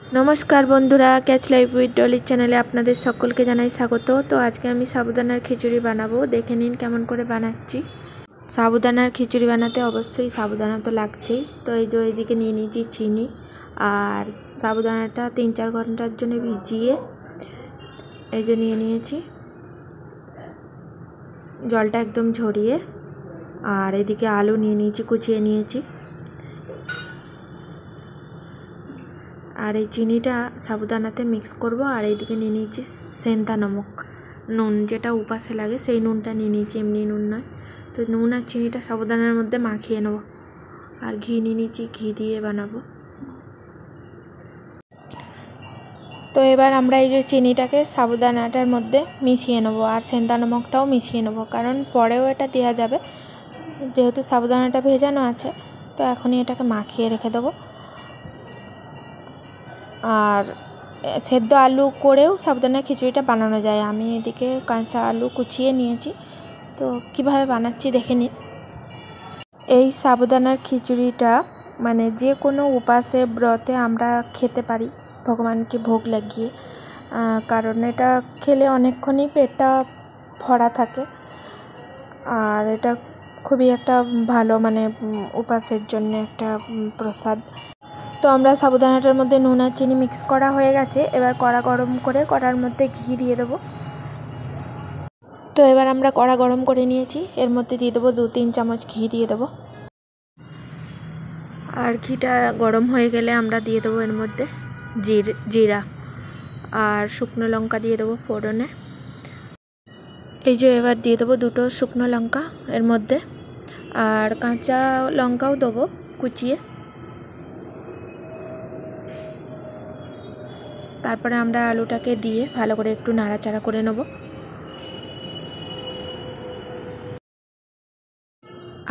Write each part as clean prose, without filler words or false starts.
नमस्कार बंधुरा catch life with डली चैनेले आपनादेर सकलके जानाई स्वागत। तो आज के आमी साबुदानार खिचुड़ी बानाबो, देखे निन केमन करे बानाच्छि। साबुदानार खिचुड़ी बानाते अवश्यई साबुदाना तो लागछेई। तो এই যে এইদিকে নিয়ে নিয়েছি চিনি আর সাবুদানাটা 3-4 ঘন্টার জন্য ভিজিয়ে এই যে নিয়ে নিয়েছি, জলটা একদম ঝরিয়ে। আর এদিকে আলু নিয়ে নিয়েছি, কুচিয়ে নিয়েছি। আর এই চিনিটা সাবুদানাতে মিক্স করব। আর এইদিকে নিয়ে নিয়েছি সেন্তা নমক, নুন যেটা উপাসে লাগে সেই নুনটা নিয়ে নিয়েছি, এমনি নুন নয়। তো নুন আর চিনিটা সাবুদানার মধ্যে মাখিয়ে নেব। আর ঘি নিয়ে নিয়েছি, ঘি দিয়ে বানাবো। তো এবার আমরা এই যে চিনিটাকে সাবুদানাটার মধ্যে মিশিয়ে নেব আর সেন্তা নমকটাও মিশিয়ে নেব, কারণ পরেও এটা দেওয়া যাবে। যেহেতু সাবুদানাটা ভেজানো আছে তো এখনই এটাকে মাখিয়ে রেখে দেবো। আর সেদ্ধ আলু করেও সাবুদানার খিচুড়িটা বানানো যায়। আমি এদিকে কাঁচা আলু কুচিয়ে নিয়েছি, তো কিভাবে বানাচ্ছি দেখে নিন। এই সাবুদানার খিচুড়িটা মানে যে কোনো উপাসে ব্রতে আমরা খেতে পারি ভগবানকে ভোগ লাগিয়ে, কারণ এটা খেলে অনেকক্ষণই পেটটা ভরা থাকে। আর এটা খুবই একটা ভালো মানে উপাসের জন্য একটা প্রসাদ। তো আমরা সাবুদানাটার মধ্যে নুন আর চিনি মিক্স করা হয়ে গেছে। এবার কড়া গরম করে কড়ার মধ্যে ঘি দিয়ে দেবো। তো এবার আমরা কড়া গরম করে নিয়েছি, এর মধ্যে দিয়ে দেবো 2-3 চামচ ঘি দিয়ে দেবো। আর ঘিটা গরম হয়ে গেলে আমরা দিয়ে দেবো এর মধ্যে জিরা আর শুকনো লঙ্কা দিয়ে দেবো ফোড়নে। এই যে এবার দিয়ে দেবো 2টো শুকনো লঙ্কা এর মধ্যে, আর কাঁচা লঙ্কাও দেবো কুচিয়ে। তারপরে আমরা আলুটাকে দিয়ে ভালো করে একটু নাড়াচাড়া করে নেব।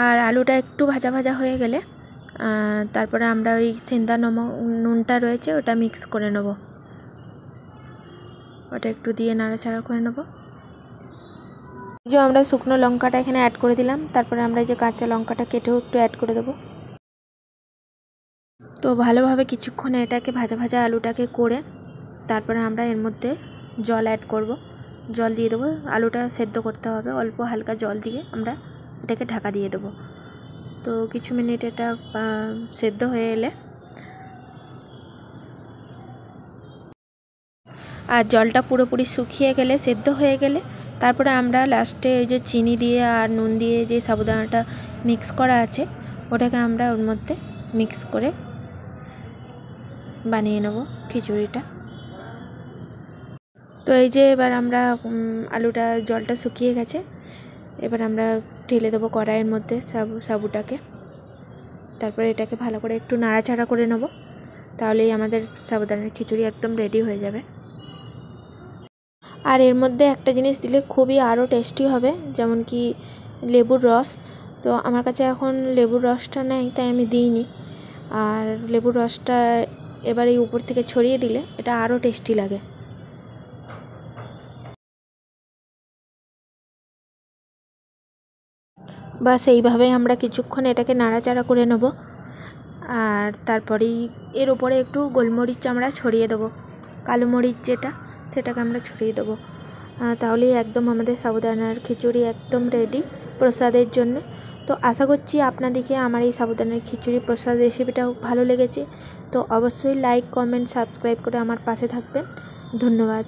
আর আলুটা একটু ভাজা ভাজা হয়ে গেলে তারপরে আমরা ওই সেন্দা নুনটা রয়েছে ওটা মিক্স করে নেব, ওটা একটু দিয়ে নাড়াচাড়া করে নেব। এই যে আমরা শুকনো লঙ্কাটা এখানে অ্যাড করে দিলাম, তারপরে আমরা এই যে কাঁচা লঙ্কাটা কেটেও একটু অ্যাড করে দেবো। তো ভালোভাবে কিছুক্ষণ এটাকে ভাজা ভাজা আলুটাকে করে তারপরে আমরা এর মধ্যে জল অ্যাড করব। জল দিয়ে দেবো, আলুটা সেদ্ধ করতে হবে, অল্প হালকা জল দিয়ে আমরা এটাকে ঢাকা দিয়ে দেবো। তো কিছু মিনিট এটা সেদ্ধ হয়ে এলে আর জলটা পুরোপুরি শুকিয়ে গেলে সেদ্ধ হয়ে গেলে তারপরে আমরা লাস্টে ওই যে চিনি দিয়ে আর নুন দিয়ে যে সাবুদানাটা মিক্স করা আছে ওটাকে আমরা ওর মধ্যে মিক্স করে বানিয়ে নেব খিচুড়িটা। তো এই যে এবার আমরা আলুটা জলটা শুকিয়ে গেছে, এবার আমরা ঢেলে দেবো কড়াইয়ের মধ্যে সাবুটাকে। তারপরে এটাকে ভালো করে একটু নাড়াচাড়া করে নেব, তাহলেই আমাদের সাবুদানার খিচুড়ি একদম রেডি হয়ে যাবে। আর এর মধ্যে একটা জিনিস দিলে খুবই আরও টেস্টি হবে, যেমন কি লেবুর রস। তো আমার কাছে এখন লেবুর রসটা নেই তাই আমি দিইনি। আর লেবুর রসটা এবার এই উপর থেকে ছড়িয়ে দিলে এটা আরও টেস্টি লাগে। বাস এইভাবেই আমরা কিছুক্ষণ এটাকে নাড়াচাড়া করে নেব। আর তারপরেই এর উপরে একটু গোলমরিচ আমরা ছড়িয়ে দেবো, কালো মরিচ যেটা সেটাকে আমরা ছড়িয়ে দেবো। তাহলেই একদম আমাদের সাবুদানার খিচুড়ি একদম রেডি প্রসাদের জন্য। তো আশা করছি আপনাদেরকে আমার এই সাবুদানার খিচুড়ি প্রসাদ রেসিপিটাও ভালো লেগেছে। তো অবশ্যই লাইক, কমেন্ট, সাবস্ক্রাইব করে আমার পাশে থাকবেন। ধন্যবাদ।